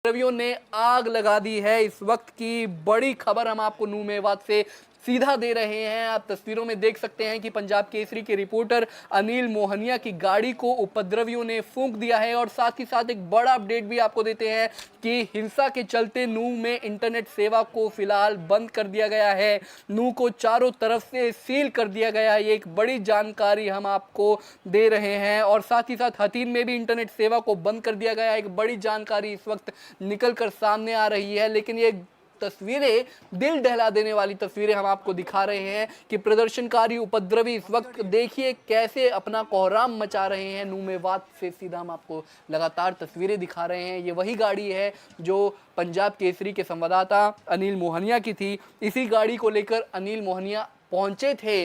उपद्रवियों ने आग लगा दी है। इस वक्त की बड़ी खबर हम आपको नूह मेवात से सीधा दे रहे हैं। आप तस्वीरों में देख सकते हैं कि पंजाब केसरी के रिपोर्टर अनिल मोहनिया की गाड़ी को उपद्रवियों ने फूंक दिया है। और साथ ही साथ एक बड़ा अपडेट भी आपको देते हैं कि हिंसा के चलते नूह में इंटरनेट सेवा को फिलहाल बंद कर दिया गया है। नूह को चारों तरफ से सील कर दिया गया है। ये एक बड़ी जानकारी हम आपको दे रहे हैं। और साथ ही साथ हथीन में भी इंटरनेट सेवा को बंद कर दिया गया है। एक बड़ी जानकारी इस वक्त निकल कर सामने आ रही है। लेकिन ये तस्वीरें, दिल दहला देने वाली तस्वीरें हम आपको दिखा रहे हैं कि प्रदर्शनकारी उपद्रवी इस वक्त देखिए कैसे अपना कोहराम मचा रहे हैं। नूह मेवात से सीधा हम आपको लगातार तस्वीरें दिखा रहे हैं। ये वही गाड़ी है जो पंजाब केसरी के संवाददाता अनिल मोहनिया की थी। इसी गाड़ी को लेकर अनिल मोहनिया पहुंचे थे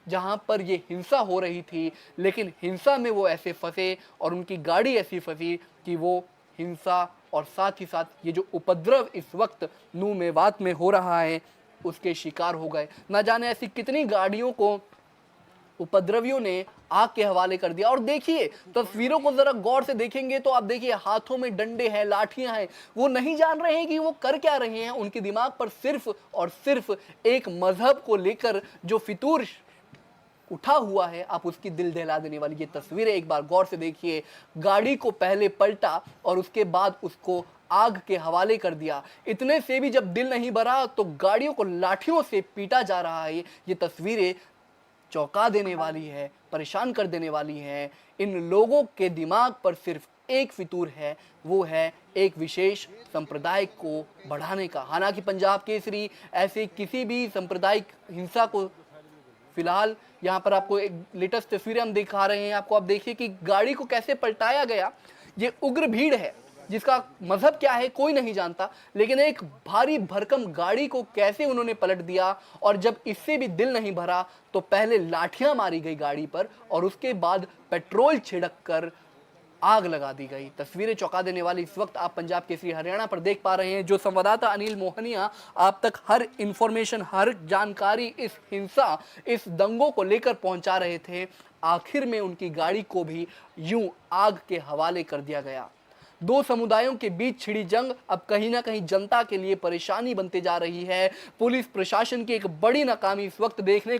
जहां पर ये हिंसा हो रही थी। लेकिन हिंसा में वो ऐसे फंसे और उनकी गाड़ी ऐसी फंसी कि वो हिंसा और साथ ही साथ ये जो उपद्रव इस वक्त नूह मेवात में हो रहा है उसके शिकार हो गए। ना जाने ऐसी कितनी गाड़ियों को उपद्रवियों ने आग के हवाले कर दिया। और देखिए तस्वीरों को जरा गौर से देखेंगे तो आप देखिए हाथों में डंडे हैं, लाठियां हैं। वो नहीं जान रहे हैं कि वो कर क्या रहे हैं। उनके दिमाग पर सिर्फ और सिर्फ एक मजहब को लेकर जो फितूर उठा हुआ है, आप उसकी दिल दहला देने वाली ये तस्वीरें एक बार गौर से देखिए। गाड़ी को पहले पलटा और उसके बाद उसको आग के हवाले कर दिया। इतने से भी जब दिल नहीं भरा तो गाड़ियों को लाठियों से पीटा जा रहा है। ये तस्वीरें चौंका देने वाली है, परेशान कर देने वाली है। इन लोगों के दिमाग पर सिर्फ एक फितूर है, वो है एक विशेष संप्रदाय को बढ़ाने का। हालांकि पंजाब केसरी ऐसे किसी भी सांप्रदायिक हिंसा को फिलहाल यहाँ पर आपको एक लेटेस्ट तस्वीरें हम दिखा रहे हैं आपको। आप देखिए कि गाड़ी को कैसे पलटाया गया। ये उग्र भीड़ है जिसका मजहब क्या है कोई नहीं जानता, लेकिन एक भारी भरकम गाड़ी को कैसे उन्होंने पलट दिया। और जब इससे भी दिल नहीं भरा तो पहले लाठियां मारी गई गाड़ी पर और उसके बाद पेट्रोल छिड़क कर आग लगा दी गई। तस्वीरें चौंका देने वाली इस वक्त आप पंजाब केसरी हरियाणा पर देख पा रहे हैं। जो संवाददाता अनिल मोहनिया आप तक हर इंफॉर्मेशन, हर जानकारी इस हिंसा, इस दंगों को लेकर पहुंचा रहे थे, आखिर में उनकी गाड़ी को भी यूं आग के हवाले कर दिया गया। दो समुदायों के बीच छिड़ी जंग अब कहीं ना कहीं जनता के लिए परेशानी बनते जा रही है। पुलिस प्रशासन की एक बड़ी नाकामी इस वक्त देखने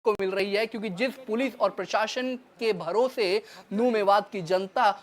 को मिल रही है, क्योंकि जिस पुलिस और प्रशासन के भरोसे नूह मेवात की जनता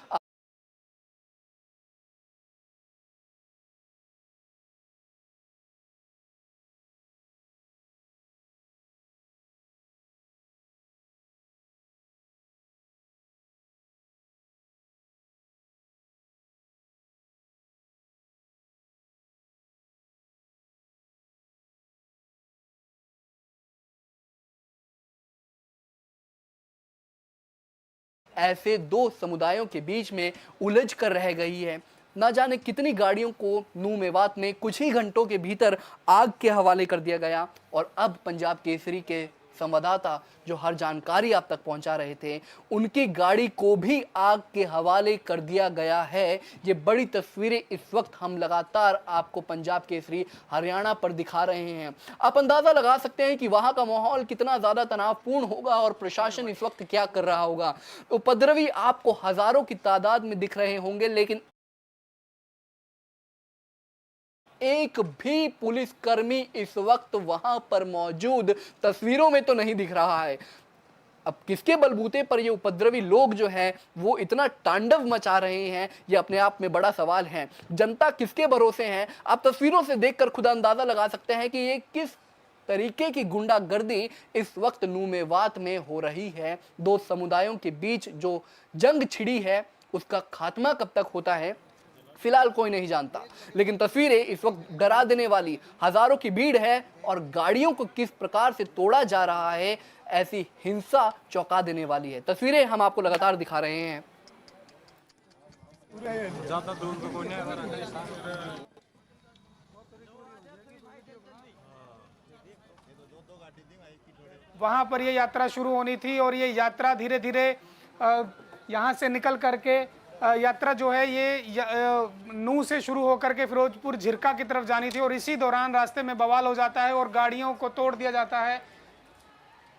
ऐसे दो समुदायों के बीच में उलझ कर रह गई है। ना जाने कितनी गाड़ियों को नूह मेवात में कुछ ही घंटों के भीतर आग के हवाले कर दिया गया। और अब पंजाब केसरी के संवाददाता जो हर जानकारी आप तक पहुंचा रहे थे, उनकी गाड़ी को भी आग के हवाले कर दिया गया है। ये बड़ी तस्वीरें इस वक्त हम लगातार आपको पंजाब केसरी हरियाणा पर दिखा रहे हैं। आप अंदाजा लगा सकते हैं कि वहां का माहौल कितना ज्यादा तनावपूर्ण होगा और प्रशासन इस वक्त क्या कर रहा होगा। उपद्रवी आपको हजारों की तादाद में दिख रहे होंगे, लेकिन एक भी पुलिसकर्मी इस वक्त वहां पर मौजूद तस्वीरों में तो नहीं दिख रहा है। अब किसके बलबूते पर ये उपद्रवी लोग जो हैं वो इतना तांडव मचा रहे हैं, ये अपने आप में बड़ा सवाल है। जनता किसके भरोसे है, आप तस्वीरों से देखकर खुद अंदाजा लगा सकते हैं कि ये किस तरीके की गुंडागर्दी इस वक्त नूह मेवात में हो रही है। दो समुदायों के बीच जो जंग छिड़ी है उसका खात्मा कब तक होता है फिलहाल कोई नहीं जानता, लेकिन तस्वीरें इस वक्त डरा देने वाली। हजारों की भीड़ है और गाड़ियों को किस प्रकार से तोड़ा जा रहा है, ऐसी हिंसा चौंका देने वाली है। तस्वीरें हम आपको लगातार दिखा रहे हैं। वहां पर ये यात्रा शुरू होनी थी और ये यात्रा धीरे धीरे यहाँ से निकल करके यात्रा जो है ये नूह से शुरू होकर के फिरोजपुर झिरका की तरफ जानी थी और इसी दौरान रास्ते में बवाल हो जाता है और गाड़ियों को तोड़ दिया जाता है।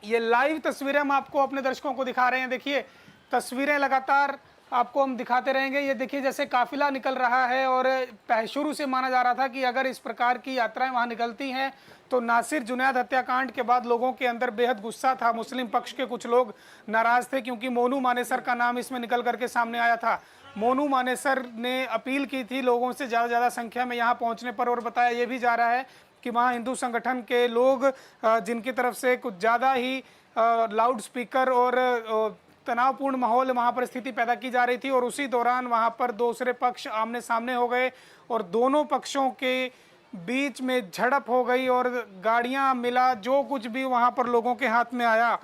ये लाइव तस्वीरें हम आपको अपने दर्शकों को दिखा रहे हैं। देखिए तस्वीरें लगातार आपको हम दिखाते रहेंगे। ये देखिए जैसे काफिला निकल रहा है और शुरू से माना जा रहा था कि अगर इस प्रकार की यात्राएं वहां निकलती हैं तो नासिर जुनैद हत्याकांड के बाद लोगों के अंदर बेहद गुस्सा था। मुस्लिम पक्ष के कुछ लोग नाराज थे क्योंकि मोनू मानेसर का नाम इसमें निकल करके सामने आया था। मोनू मानेसर ने अपील की थी लोगों से ज़्यादा संख्या में यहाँ पहुँचने पर और बताया ये भी जा रहा है कि वहाँ हिंदू संगठन के लोग जिनकी तरफ से कुछ ज़्यादा ही लाउड स्पीकर और तनावपूर्ण माहौल वहाँ पर स्थिति पैदा की जा रही थी और उसी दौरान वहाँ पर दूसरे पक्ष आमने सामने हो गए और दोनों पक्षों के बीच में झड़प हो गई और गाड़ियाँ मिला जो कुछ भी वहाँ पर लोगों के हाथ में आया,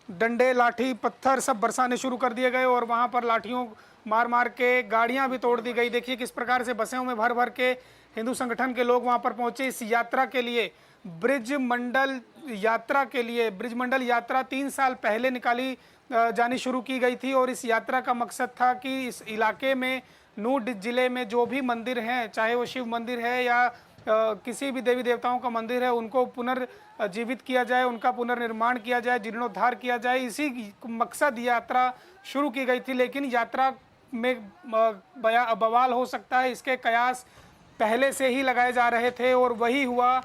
डंडे लाठी पत्थर सब बरसाने शुरू कर दिए गए और वहाँ पर लाठियों मार मार के गाड़ियाँ भी तोड़ दी गई। देखिए किस प्रकार से बसों में भर भर के हिंदू संगठन के लोग वहाँ पर पहुँचे इस यात्रा के लिए। ब्रिज मंडल यात्रा 3 साल पहले निकाली जानी शुरू की गई थी और इस यात्रा का मकसद था कि इस इलाके में नूह जिले में जो भी मंदिर हैं, चाहे वो शिव मंदिर है या किसी भी देवी देवताओं का मंदिर है, उनको पुनर्जीवित किया जाए, उनका पुनर्निर्माण किया जाए, जीर्णोद्धार किया जाए। इसी मकसद यात्रा शुरू की गई थी। लेकिन यात्रा में बवाल हो सकता है इसके कयास पहले से ही लगाए जा रहे थे और वही हुआ।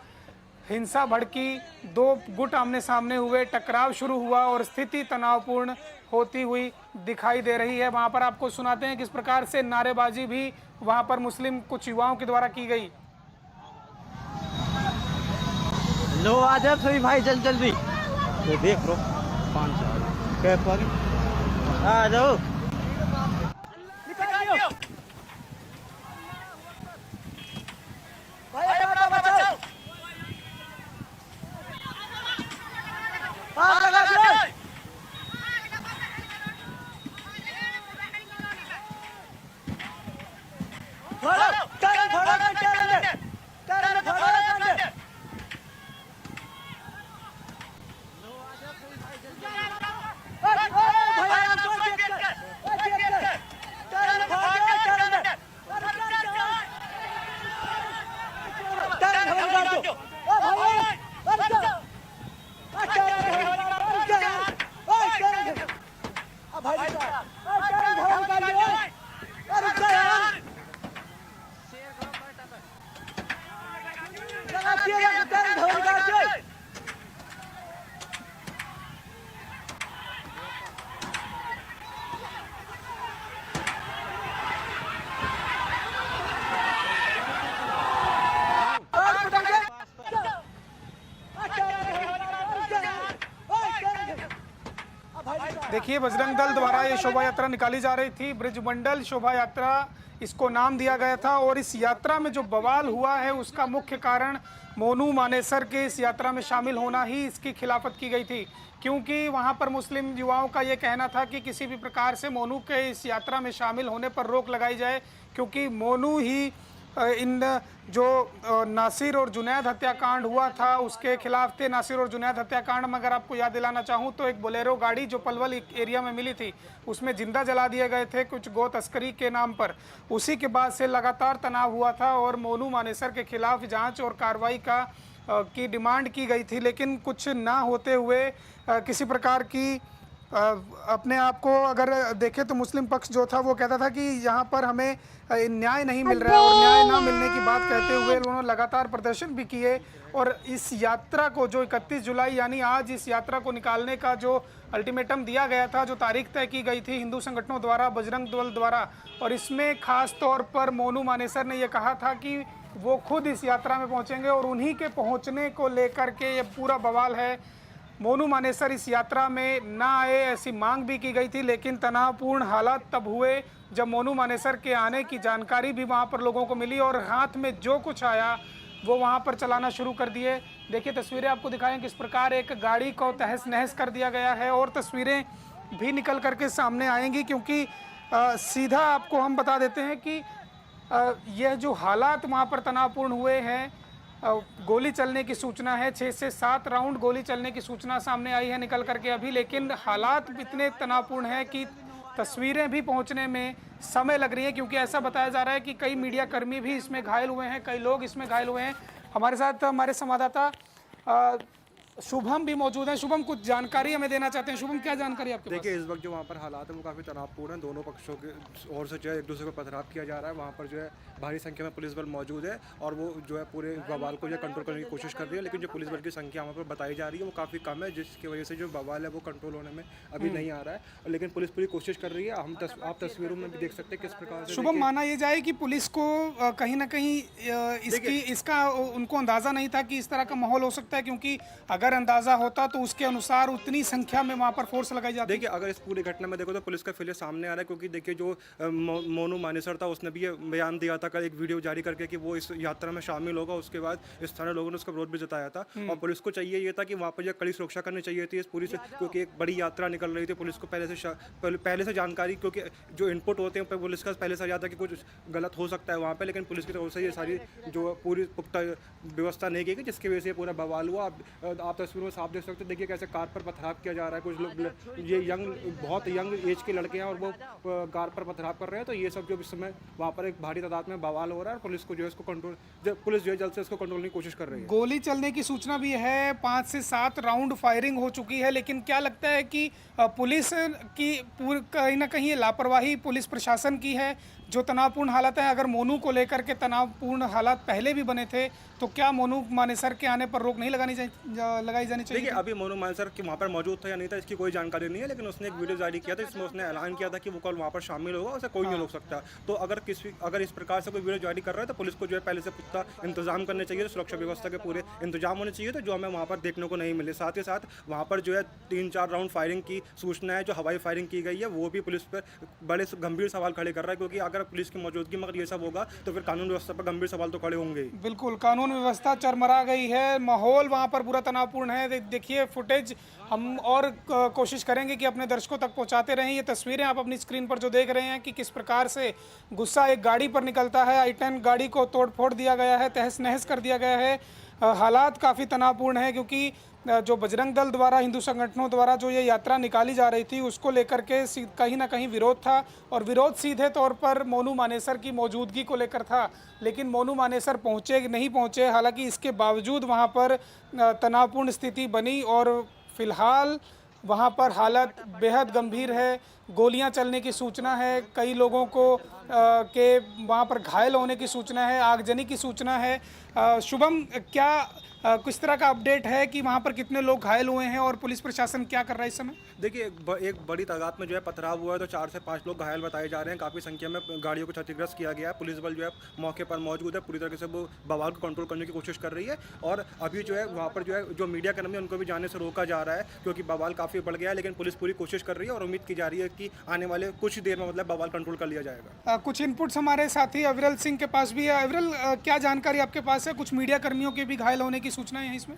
हिंसा भड़की, 2 गुट आमने सामने हुए, टकराव शुरू हुआ और स्थिति तनावपूर्ण होती हुई दिखाई दे रही है। वहां पर आपको सुनाते हैं किस प्रकार से नारेबाजी भी वहां पर मुस्लिम कुछ युवाओं के द्वारा की गई। लो आ जाओ सभी भाई जल्दी तो देख लो 500 पेपर आ जाओ देखिए बजरंग दल द्वारा ये शोभा यात्रा निकाली जा रही थी, ब्रिजमंडल शोभा यात्रा इसको नाम दिया गया था और इस यात्रा में जो बवाल हुआ है उसका मुख्य कारण मोनू मानेसर के इस यात्रा में शामिल होना ही इसकी खिलाफत की गई थी। क्योंकि वहां पर मुस्लिम युवाओं का ये कहना था कि किसी भी प्रकार से मोनू के इस यात्रा में शामिल होने पर रोक लगाई जाए क्योंकि मोनू ही इन जो नासिर और जुनैद हत्याकांड हुआ था उसके खिलाफ थे। नासिर और जुनैद हत्याकांड में अगर आपको याद दिलाना चाहूँ तो एक बोलेरो गाड़ी जो पलवल एरिया में मिली थी उसमें जिंदा जला दिए गए थे कुछ गो तस्करी के नाम पर। उसी के बाद से लगातार तनाव हुआ था और मोनू मानेसर के खिलाफ जांच और कार्रवाई की डिमांड की गई थी, लेकिन कुछ ना होते हुए किसी प्रकार की अपने आप को अगर देखें तो मुस्लिम पक्ष जो था वो कहता था कि यहाँ पर हमें न्याय नहीं मिल रहा है और न्याय ना मिलने की बात कहते हुए उन्होंने लगातार प्रदर्शन भी किए और इस यात्रा को जो 31 जुलाई यानी आज इस यात्रा को निकालने का जो अल्टीमेटम दिया गया था, जो तारीख तय की गई थी हिंदू संगठनों द्वारा, बजरंग दल द्वारा, और इसमें खास तौर पर मोनू मानेसर ने यह कहा था कि वो खुद इस यात्रा में पहुँचेंगे और उन्हीं के पहुँचने को लेकर के ये पूरा बवाल है। मोनू मानेसर इस यात्रा में ना आए ऐसी मांग भी की गई थी, लेकिन तनावपूर्ण हालात तब हुए जब मोनू मानेसर के आने की जानकारी भी वहां पर लोगों को मिली और हाथ में जो कुछ आया वो वहां पर चलाना शुरू कर दिए। देखिए तस्वीरें आपको दिखाएं किस प्रकार एक गाड़ी को तहस नहस कर दिया गया है और तस्वीरें भी निकल करके सामने आएंगी क्योंकि सीधा आपको हम बता देते हैं कि यह जो हालात वहाँ पर तनावपूर्ण हुए हैं, गोली चलने की सूचना है, 6 से 7 राउंड गोली चलने की सूचना सामने आई है निकल करके अभी, लेकिन हालात इतने तनावपूर्ण हैं कि तस्वीरें भी पहुंचने में समय लग रही है, क्योंकि ऐसा बताया जा रहा है कि कई मीडिया कर्मी भी इसमें घायल हुए हैं, कई लोग इसमें घायल हुए हैं। हमारे साथ हमारे संवाददाता शुभम भी मौजूद हैं। शुभम, कुछ जानकारी हमें देना चाहते हैं। शुभम, क्या जानकारी आपके पास? देखिए, इस वक्त जो वहाँ पर हालात है वो काफ़ी तनावपूर्ण है। दोनों पक्षों के ओर से जो है एक दूसरे को पथराव किया जा रहा है। वहाँ पर जो है भारी संख्या में पुलिस बल मौजूद है और वो जो है पूरे बवाल को जो है कंट्रोल करने की कोशिश कर रही है, लेकिन जो पुलिस बल की संख्या वहाँ पर बताई जा रही है वो काफ़ी कम है, जिसकी वजह से जो बवाल है वो कंट्रोल होने में अभी नहीं आ रहा है। लेकिन पुलिस पूरी कोशिश कर रही है। आप तस्वीरों में भी देख सकते हैं किस प्रकार से। शुभम, माना ये जाए कि पुलिस को कहीं ना कहीं इसका उनको अंदाजा नहीं था कि इस तरह का माहौल हो सकता है, क्योंकि अगर अंदाजा होता तो उसके अनुसार उतनी संख्या में वहां पर फोर्स लगाई जाती। देखिए, अगर इस पूरी घटना में देखो तो पुलिस का फेलियर सामने आ रहा है, क्योंकि देखिए जो मोनू मानेसर था उसने भी ये बयान दिया था, कल एक वीडियो जारी करके कि वो इस यात्रा में शामिल होगा। उसके बाद स्थानीय लोगों ने उसका विरोध भी जताया था और पुलिस को चाहिए ये था कि वहाँ पर कड़ी सुरक्षा करनी चाहिए थी इस पूरी से, क्योंकि एक बड़ी यात्रा निकल रही थी। पुलिस को पहले से जानकारी, क्योंकि जो इनपुट होते हैं पुलिस का पहले से आ जाता है कि कुछ गलत हो सकता है वहाँ पर, लेकिन पुलिस की तरफ से ये सारी जो पूरी पुख्ता व्यवस्था नहीं की गई, जिसकी वजह से पूरा बवाल हुआ। आप तस्वीरों में साफ देख सकते हैं। देखिए कैसे कार पर पथराव किया जा रहा है। कुछ लोग ये बहुत यंग एज के लड़के हैं और वो कार पर पथराव कर रहे हैं। तो ये सब जो इस समय वहाँ पर एक भारी तादाद में बवाल हो रहा है और पुलिस को जो है इसको पुलिस जो है जल्द से इसको कंट्रोल करने की कोशिश कर रही है। गोली चलने की सूचना भी है, 5 से 7 राउंड फायरिंग हो चुकी है, लेकिन क्या लगता है कि पुलिस की कहीं ना कहीं लापरवाही पुलिस प्रशासन की है? जो तनावपूर्ण हालात है, अगर मोनू को लेकर के तनावपूर्ण हालात पहले भी बने थे, तो क्या मोनू मानेसर के आने पर रोक नहीं लगाई जानी चाहिए? देखिए, अभी मोनू मानेसर कि वहाँ पर मौजूद था या नहीं था इसकी कोई जानकारी नहीं है, लेकिन उसने एक वीडियो जारी किया था जिसमें उसने ऐलान किया था कि वो कल वहाँ पर शामिल होगा, उसे कोई नहीं रोक सकता। तो अगर इस प्रकार से कोई वीडियो जारी कर रहा है तो पुलिस को जो है पहले से पुख्ता इंतजाम करने चाहिए, सुरक्षा व्यवस्था के पूरे इंतजाम होने चाहिए, तो जो हमें वहाँ पर देखने को नहीं मिले। साथ ही साथ वहाँ पर जो है 3-4 राउंड फायरिंग की सूचना है, जो हवाई फायरिंग की गई है, वो भी पुलिस पर बड़े गंभीर सवाल खड़े कर रहा है, क्योंकि अगर पुलिस की मौजूदगी में अगर ये सब होगा तो फिर कानून व्यवस्था पर गंभीर सवाल तो खड़े होंगे। बिल्कुल, कानून व्यवस्था चरमरा गई है, माहौल वहाँ पर पूरा तनावपूर्ण है। देखिए फुटेज हम और कोशिश करेंगे कि अपने दर्शकों तक पहुँचाते रहें। ये तस्वीरें आप अपनी स्क्रीन पर जो देख रहे हैं कि किस प्रकार से गुस्सा एक गाड़ी पर निकलता है। i10 गाड़ी को तोड़-फोड़ दिया गया है, तहस-नहस कर दिया गया है। हालात काफ़ी तनावपूर्ण है, क्योंकि जो बजरंग दल द्वारा, हिंदू संगठनों द्वारा जो ये यात्रा निकाली जा रही थी, उसको लेकर के कहीं ना कहीं विरोध था, और विरोध सीधे तौर पर मोनू मानेसर की मौजूदगी को लेकर था। लेकिन मोनू मानेसर पहुँचे नहीं पहुँचे, हालांकि इसके बावजूद वहाँ पर तनावपूर्ण स्थिति बनी और फिलहाल वहाँ पर हालत बेहद गंभीर है। गोलियां चलने की सूचना है, कई लोगों को के वहाँ पर घायल होने की सूचना है, आगजनी की सूचना है। शुभम, क्या किस तरह का अपडेट है कि वहाँ पर कितने लोग घायल हुए हैं और पुलिस प्रशासन क्या कर रहा है इस समय? देखिए, एक बड़ी तादाद में जो है पथराव हुआ है, तो 4 से 5 लोग घायल बताए जा रहे हैं। काफ़ी संख्या में गाड़ियों को क्षतिग्रस्त किया गया है। पुलिस बल जो है मौके पर मौजूद है, पूरी तरीके से वो बवाल को कंट्रोल करने की कोशिश कर रही है। और अभी जो है वहाँ पर जो है जो मीडिया कर्मी उनको भी जाने से रोका जा रहा है, क्योंकि बवाल काफ़ी बढ़ गया है। लेकिन पुलिस पूरी कोशिश कर रही है और उम्मीद की जा रही है कि आने वाले कुछ देर में मतलब बवाल कंट्रोल कर लिया जाएगा। कुछ इनपुट्स हमारे साथी अविरल सिंह के पास भी है। अविरल, क्या जानकारी आपके पास है? कुछ मीडिया कर्मियों के भी घायल होने की सूचना है इसमें?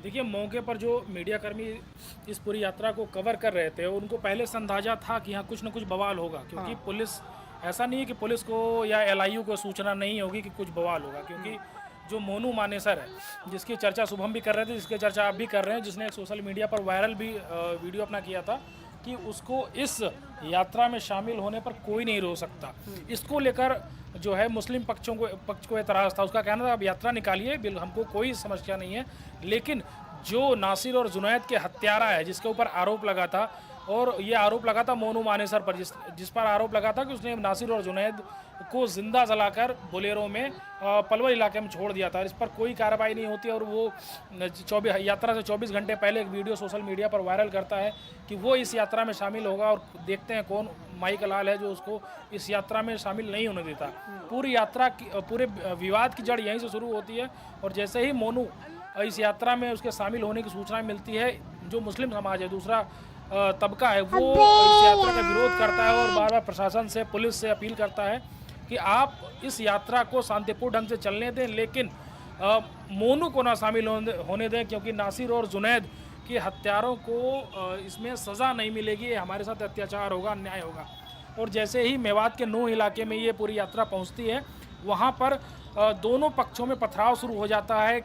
देखिए, मौके पर जो मीडिया कर्मी इस पूरी यात्रा को कवर कर रहे थे, उनको पहले से अंदाजा था कि यहाँ कुछ न कुछ बवाल होगा, क्योंकि पुलिस, ऐसा नहीं है कि पुलिस को या LIU को सूचना नहीं होगी कि कुछ बवाल होगा, क्योंकि जो मोनू मानेसर है, जिसकी चर्चा शुभम भी कर रहे थे, जिसकी चर्चा आप भी कर रहे हैं, जिसने सोशल मीडिया पर वायरल भी वीडियो अपना किया था कि उसको इस यात्रा में शामिल होने पर कोई नहीं रोक सकता। इसको लेकर जो है मुस्लिम पक्ष को एतराज़ था। उसका कहना था अब यात्रा निकालिए, हमको कोई समस्या नहीं है। लेकिन जो नासिर और जुनैद के हत्यारा है, जिसके ऊपर आरोप लगा था, और ये आरोप लगा था मोनू मानेसर पर, जिस पर आरोप लगा था कि उसने नासिर और जुनैद को जिंदा जलाकर बोलेरो में पलवल इलाके में छोड़ दिया था। इस पर कोई कार्रवाई नहीं होती और वो यात्रा से 24 घंटे पहले एक वीडियो सोशल मीडिया पर वायरल करता है कि वो इस यात्रा में शामिल होगा, और देखते हैं कौन माई का लाल है जो उसको इस यात्रा में शामिल नहीं होने देता। पूरी यात्रा की, पूरे विवाद की जड़ यहीं से शुरू होती है, और जैसे ही मोनू इस यात्रा में उसके शामिल होने की सूचना मिलती है, जो मुस्लिम समाज है, दूसरा तबका है, वो इस यात्रा का विरोध करता है और बार बार प्रशासन से, पुलिस से अपील करता है कि आप इस यात्रा को शांतिपूर्ण ढंग से चलने दें, लेकिन मोनू को ना शामिल होने दें, क्योंकि नासिर और जुनैद के हत्यारों को इसमें सज़ा नहीं मिलेगी, हमारे साथ अत्याचार होगा, अन्याय होगा। और जैसे ही मेवात के नूह इलाके में ये पूरी यात्रा पहुंचती है, वहाँ पर दोनों पक्षों में पथराव शुरू हो जाता है।